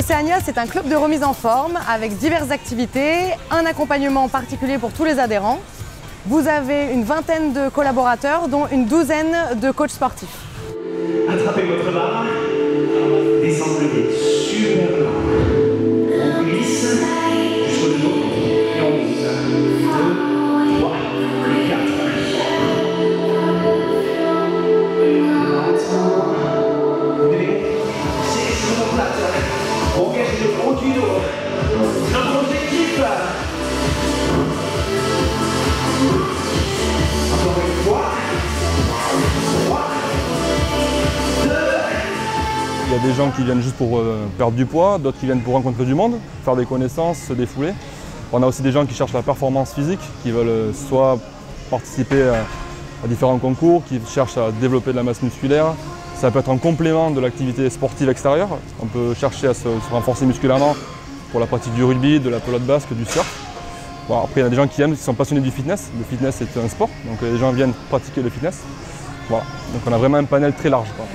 Océania, c'est un club de remise en forme avec diverses activités, un accompagnement particulier pour tous les adhérents. Vous avez une vingtaine de collaborateurs, dont une douzaine de coachs sportifs. Attrapez votre barre, descendez super bas. On glisse jusqu'au dos. Et on monte. 2, 3, 4. Vous devez sélectionner vos plates. Engagez le gros du dos. Notre objectif. Encore une fois. 3. Il y a des gens qui viennent juste pour perdre du poids, d'autres qui viennent pour rencontrer du monde, faire des connaissances, se défouler. On a aussi des gens qui cherchent la performance physique, qui veulent soit participer à différents concours, qui cherchent à développer de la masse musculaire. Ça peut être un complément de l'activité sportive extérieure. On peut chercher à se renforcer musculairement pour la pratique du rugby, de la pelote basque, du surf. Bon, après, il y a des gens qui sont passionnés du fitness. Le fitness est un sport, donc les gens viennent pratiquer le fitness. Voilà. Donc on a vraiment un panel très large, quoi.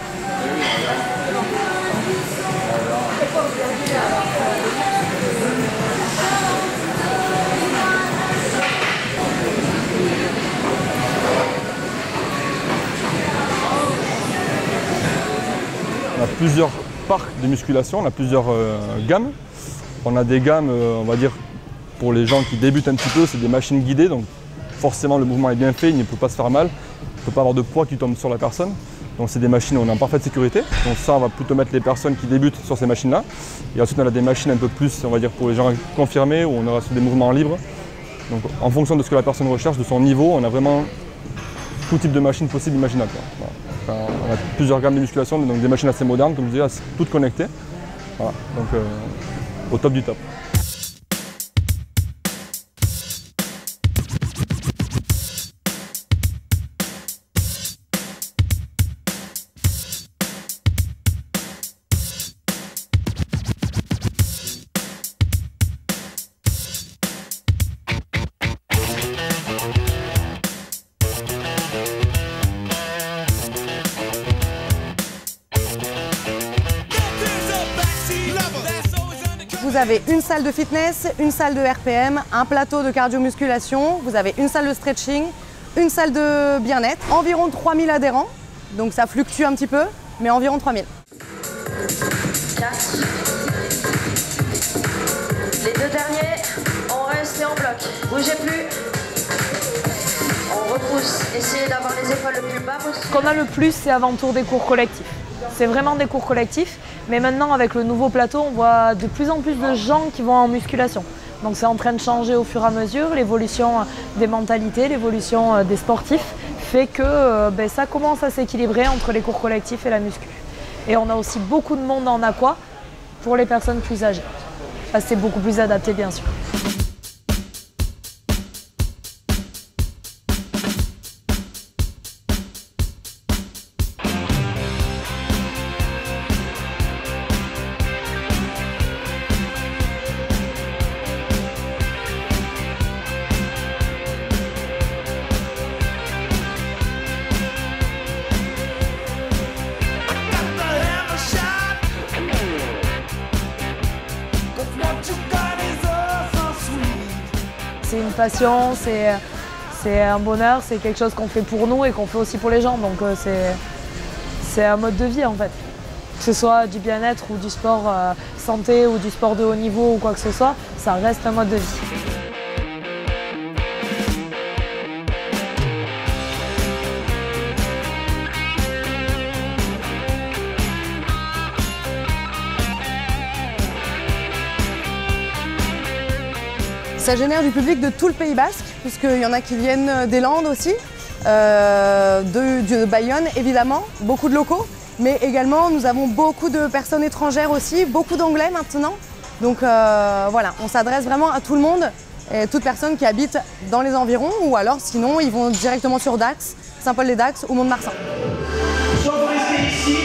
On a plusieurs parcs de musculation, on a plusieurs gammes. On a des gammes, on va dire, pour les gens qui débutent un petit peu, c'est des machines guidées, donc forcément le mouvement est bien fait, il ne peut pas se faire mal, il ne peut pas avoir de poids qui tombe sur la personne. Donc c'est des machines où on est en parfaite sécurité. Donc ça, on va plutôt mettre les personnes qui débutent sur ces machines-là. Et ensuite, on a des machines un peu plus, on va dire, pour les gens confirmés, où on aura des mouvements libres. Donc en fonction de ce que la personne recherche, de son niveau, on a vraiment tout type de machines possibles, imaginables. Voilà. Enfin, on a plusieurs gammes de musculation, donc des machines assez modernes, comme je disais, toutes connectées. Voilà. Donc au top du top. Vous avez une salle de fitness, une salle de RPM, un plateau de cardio-musculation, vous avez une salle de stretching, une salle de bien-être, environ 3000 adhérents, donc ça fluctue un petit peu, mais environ 3000. 4. Les deux derniers, on reste et on bloque. Bougez plus. On repousse. Essayez d'avoir les épaules le plus bas possible. Ce qu'on a le plus, c'est avant tout des cours collectifs. C'est vraiment des cours collectifs, mais maintenant avec le nouveau plateau, on voit de plus en plus de gens qui vont en musculation. Donc c'est en train de changer au fur et à mesure, l'évolution des mentalités, l'évolution des sportifs fait que ça commence à s'équilibrer entre les cours collectifs et la muscu. Et on a aussi beaucoup de monde en aqua pour les personnes plus âgées. C'est beaucoup plus adapté bien sûr. C'est une passion, c'est un bonheur, c'est quelque chose qu'on fait pour nous et qu'on fait aussi pour les gens. Donc c'est un mode de vie en fait. Que ce soit du bien-être ou du sport santé ou du sport de haut niveau ou quoi que ce soit, ça reste un mode de vie. Ça génère du public de tout le Pays Basque, puisqu'il y en a qui viennent des Landes aussi, de Bayonne évidemment, beaucoup de locaux, mais également nous avons beaucoup de personnes étrangères aussi, beaucoup d'anglais maintenant. Donc voilà, on s'adresse vraiment à tout le monde, et toute personne qui habite dans les environs, ou alors sinon ils vont directement sur Dax, Saint-Paul-les-Dax ou Mont-de-Marsan. Soit vous restez ici,